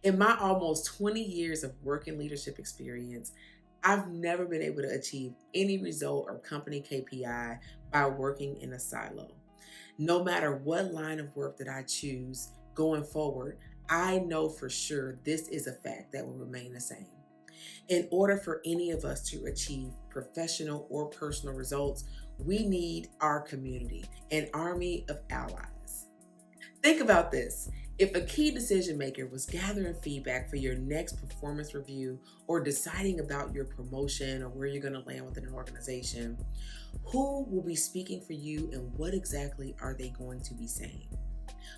In my almost 20 years of work and leadership experience, I've never been able to achieve any result or company KPI by working in a silo. No matter what line of work that I choose going forward, I know for sure this is a fact that will remain the same. In order for any of us to achieve professional or personal results, we need our community, an army of allies. Think about this. If a key decision maker was gathering feedback for your next performance review or deciding about your promotion or where you're going to land within an organization, who will be speaking for you and what exactly are they going to be saying?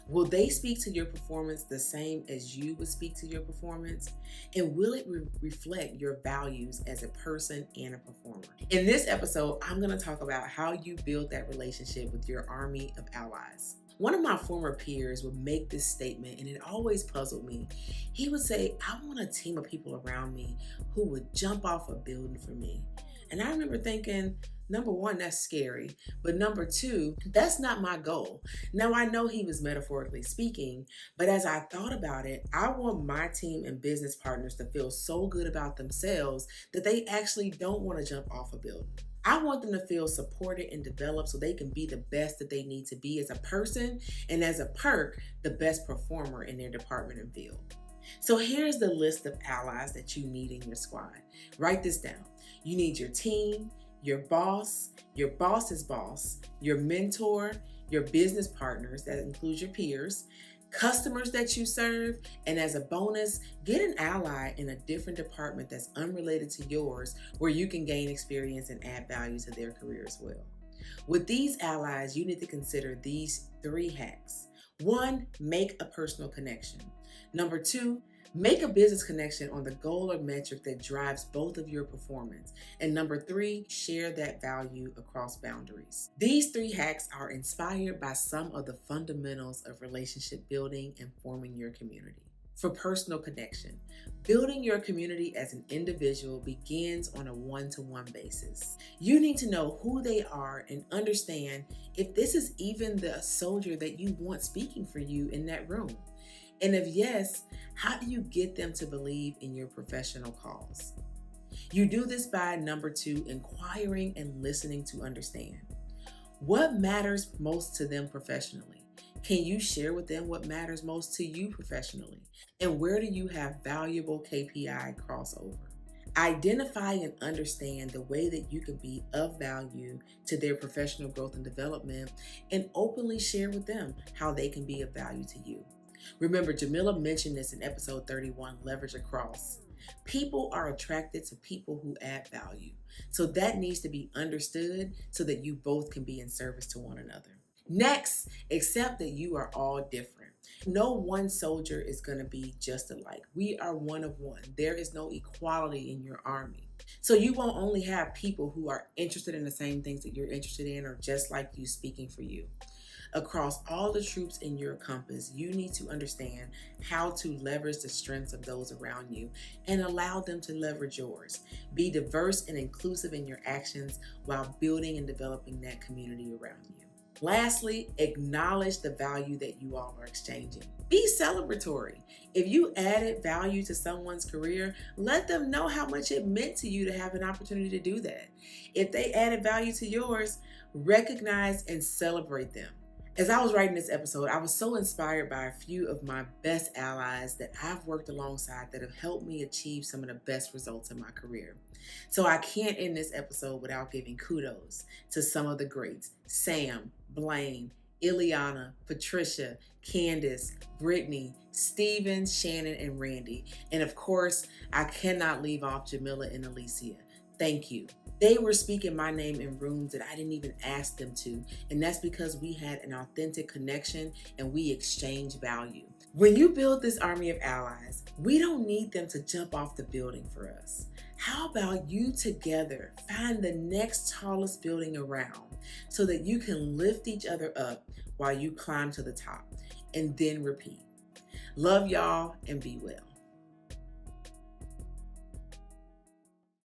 Will they speak to your performance the same as you would speak to your performance? And will it reflect your values as a person and a performer? In this episode, I'm going to talk about how you build that relationship with your army of allies. One of my former peers would make this statement, and it always puzzled me. He would say, I want a team of people around me who would jump off a building for me. And I remember thinking, number one, that's scary. But number two, that's not my goal. Now, I know he was metaphorically speaking, but as I thought about it, I want my team and business partners to feel so good about themselves that they actually don't want to jump off a building. I want them to feel supported and developed so they can be the best that they need to be as a person, and as a perk, the best performer in their department and field. So here's the list of allies that you need in your squad. Write this down. You need your team, your boss's boss, your mentor, your business partners, that includes your peers, customers that you serve, and as a bonus, get an ally in a different department that's unrelated to yours where you can gain experience and add value to their career as well. With these allies, you need to consider these 3 hacks. 1, make a personal connection. Number 2, make a business connection on the goal or metric that drives both of your performance. And number 3, share that value across boundaries. These 3 hacks are inspired by some of the fundamentals of relationship building and forming your community. For personal connection, building your community as an individual begins on a one-to-one basis. You need to know who they are and understand if this is even the soldier that you want speaking for you in that room. And if yes, how do you get them to believe in your professional cause? You do this by number 2, inquiring and listening to understand. What matters most to them professionally? Can you share with them what matters most to you professionally? And where do you have valuable KPI crossover? Identify and understand the way that you can be of value to their professional growth and development, and openly share with them how they can be of value to you. Remember, Jamila mentioned this in episode 31, Leverage Across. People are attracted to people who add value. So that needs to be understood so that you both can be in service to one another. Next, accept that you are all different. No one soldier is going to be just alike. We are one of one. There is no equality in your army. So you won't only have people who are interested in the same things that you're interested in or just like you speaking for you. Across all the troops in your compass, you need to understand how to leverage the strengths of those around you and allow them to leverage yours. Be diverse and inclusive in your actions while building and developing that community around you. Lastly, acknowledge the value that you all are exchanging. Be celebratory. If you added value to someone's career, let them know how much it meant to you to have an opportunity to do that. If they added value to yours, recognize and celebrate them. As I was writing this episode, I was so inspired by a few of my best allies that I've worked alongside that have helped me achieve some of the best results in my career. So I can't end this episode without giving kudos to some of the greats: Sam, Blaine, Ileana, Patricia, Candyce, Brittany, Steven, Shannon, and Randy. And of course, I cannot leave off Jamila and Alicia. Thank you. They were speaking my name in rooms that I didn't even ask them to, and that's because we had an authentic connection and we exchanged value. When you build this army of allies, we don't need them to jump off the building for us. How about you together find the next tallest building around so that you can lift each other up while you climb to the top, and then repeat. Love y'all and be well.